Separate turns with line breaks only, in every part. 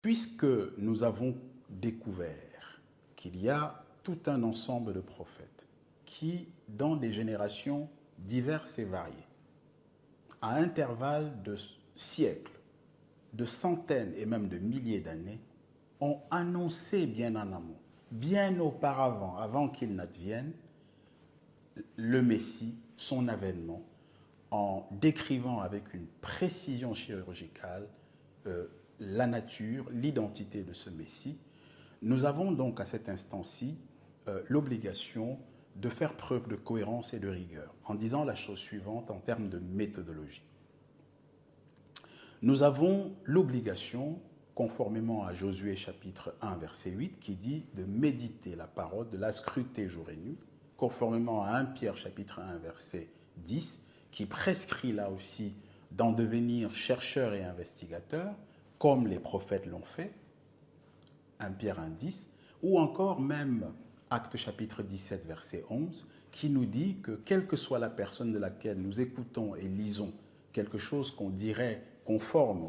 Puisque nous avons découvert qu'il y a tout un ensemble de prophètes qui, dans des générations diverses et variées, à intervalles de siècles, de centaines et même de milliers d'années, ont annoncé bien en amont, bien auparavant, avant qu'il n'advienne, le Messie, son avènement, en décrivant avec une précision chirurgicale la nature, l'identité de ce Messie. Nous avons donc à cet instant-ci l'obligation de faire preuve de cohérence et de rigueur en disant la chose suivante en termes de méthodologie. Nous avons l'obligation, conformément à Josué chapitre 1 verset 8, qui dit de méditer la parole, de la scruter jour et nuit, conformément à 1 Pierre chapitre 1 verset 10, qui prescrit là aussi d'en devenir chercheurs et investigateurs, comme les prophètes l'ont fait, 1 Pierre 1, 10, ou encore même Actes chapitre 17, verset 11, qui nous dit que quelle que soit la personne de laquelle nous écoutons et lisons quelque chose qu'on dirait conforme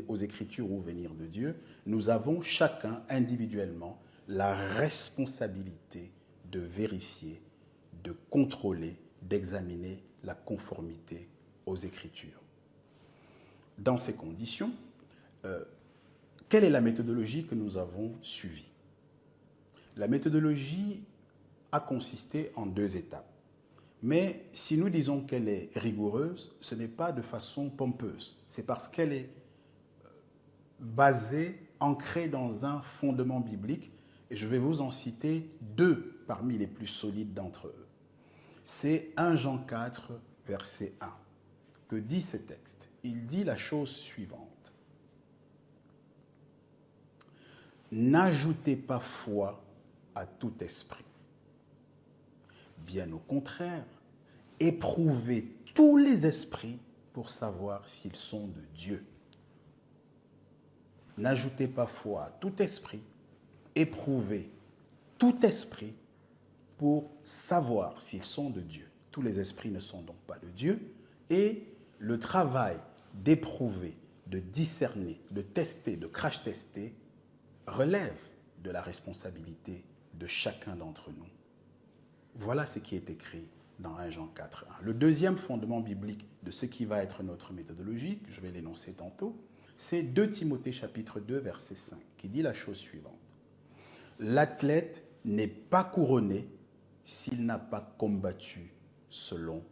aux Écritures ou au venir de Dieu, nous avons chacun individuellement la responsabilité de vérifier, de contrôler, d'examiner la conformité aux Écritures. Dans ces conditions, quelle est la méthodologie que nous avons suivie? La méthodologie a consisté en 2 étapes. Mais si nous disons qu'elle est rigoureuse, ce n'est pas de façon pompeuse. C'est parce qu'elle est basée, ancrée dans un fondement biblique. Et je vais vous en citer 2 parmi les plus solides d'entre eux. C'est 1 Jean 4, verset 1. Que dit ce texte? Il dit la chose suivante. N'ajoutez pas foi à tout esprit. Bien au contraire, éprouvez tous les esprits pour savoir s'ils sont de Dieu. N'ajoutez pas foi à tout esprit, éprouvez tout esprit pour savoir s'ils sont de Dieu. Tous les esprits ne sont donc pas de Dieu, et le travail d'éprouver, de discerner, de tester, de crash-tester relève de la responsabilité de chacun d'entre nous. Voilà ce qui est écrit dans 1 Jean 4, 1. Le deuxième fondement biblique de ce qui va être notre méthodologie, je vais l'énoncer tantôt, c'est 2 Timothée chapitre 2, verset 5, qui dit la chose suivante. L'athlète n'est pas couronné s'il n'a pas combattu selon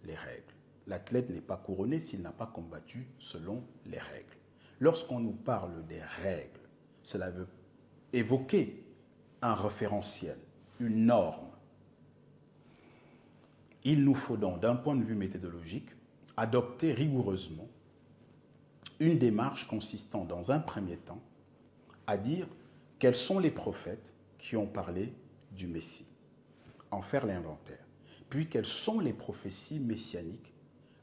les règles. L'athlète n'est pas couronné s'il n'a pas combattu selon les règles. Lorsqu'on nous parle des règles, cela veut évoquer un référentiel, une norme. Il nous faut donc, d'un point de vue méthodologique, adopter rigoureusement une démarche consistant, dans un premier temps, à dire quels sont les prophètes qui ont parlé du Messie, en faire l'inventaire. Puis quelles sont les prophéties messianiques,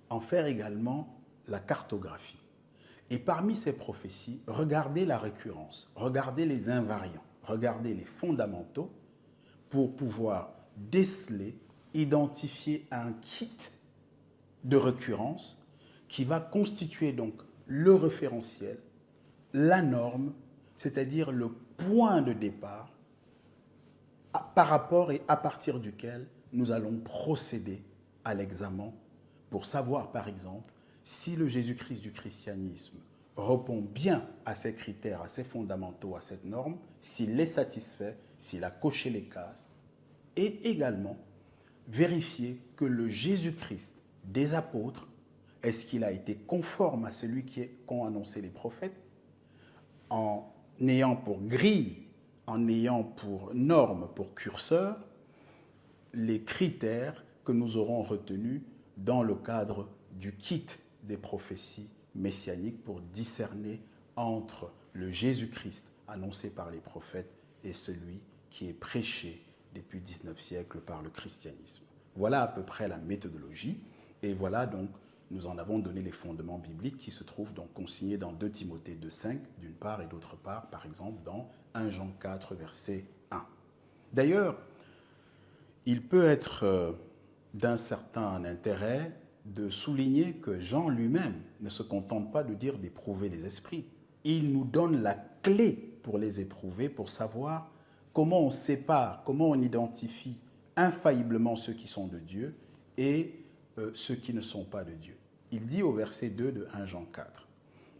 en faire également la cartographie. Et parmi ces prophéties, regardez la récurrence, regardez les invariants, regardez les fondamentaux pour pouvoir déceler, identifier un kit de récurrence qui va constituer donc le référentiel, la norme, c'est-à-dire le point de départ par rapport et à partir duquel nous allons procéder à l'examen pour savoir, par exemple, si le Jésus-Christ du christianisme répond bien à ces critères, à ces fondamentaux, à cette norme, s'il les satisfait, s'il a coché les cases, et également vérifier que le Jésus-Christ des apôtres, est-ce qu'il a été conforme à celui qu'ont annoncé les prophètes, en ayant pour grille, en ayant pour norme, pour curseur, les critères que nous aurons retenus dans le cadre du kit des prophéties messianiques pour discerner entre le Jésus-Christ annoncé par les prophètes et celui qui est prêché depuis 19 siècles par le christianisme. Voilà à peu près la méthodologie, et voilà donc, nous en avons donné les fondements bibliques qui se trouvent donc consignés dans 2 Timothée 2,5 d'une part et d'autre part, par exemple, dans 1 Jean 4, verset 1. D'ailleurs, il peut être d'un certain intérêt de souligner que Jean lui-même ne se contente pas de dire d'éprouver les esprits. il nous donne la clé pour les éprouver, pour savoir comment on sépare, comment on identifie infailliblement ceux qui sont de Dieu et ceux qui ne sont pas de Dieu. Il dit au verset 2 de 1 Jean 4,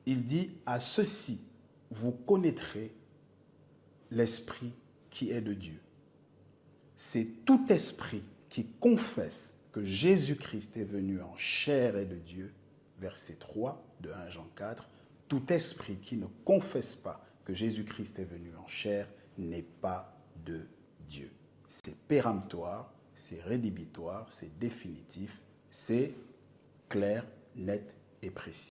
il dit « À ceci, vous connaîtrez l'Esprit qui est de Dieu. C'est tout esprit qui confesse que Jésus-Christ est venu en chair et de Dieu. » Verset 3 de 1 Jean 4, « Tout esprit qui ne confesse pas que Jésus-Christ est venu en chair n'est pas de Dieu. » C'est péremptoire, c'est rédhibitoire, c'est définitif, c'est clair, net et précis.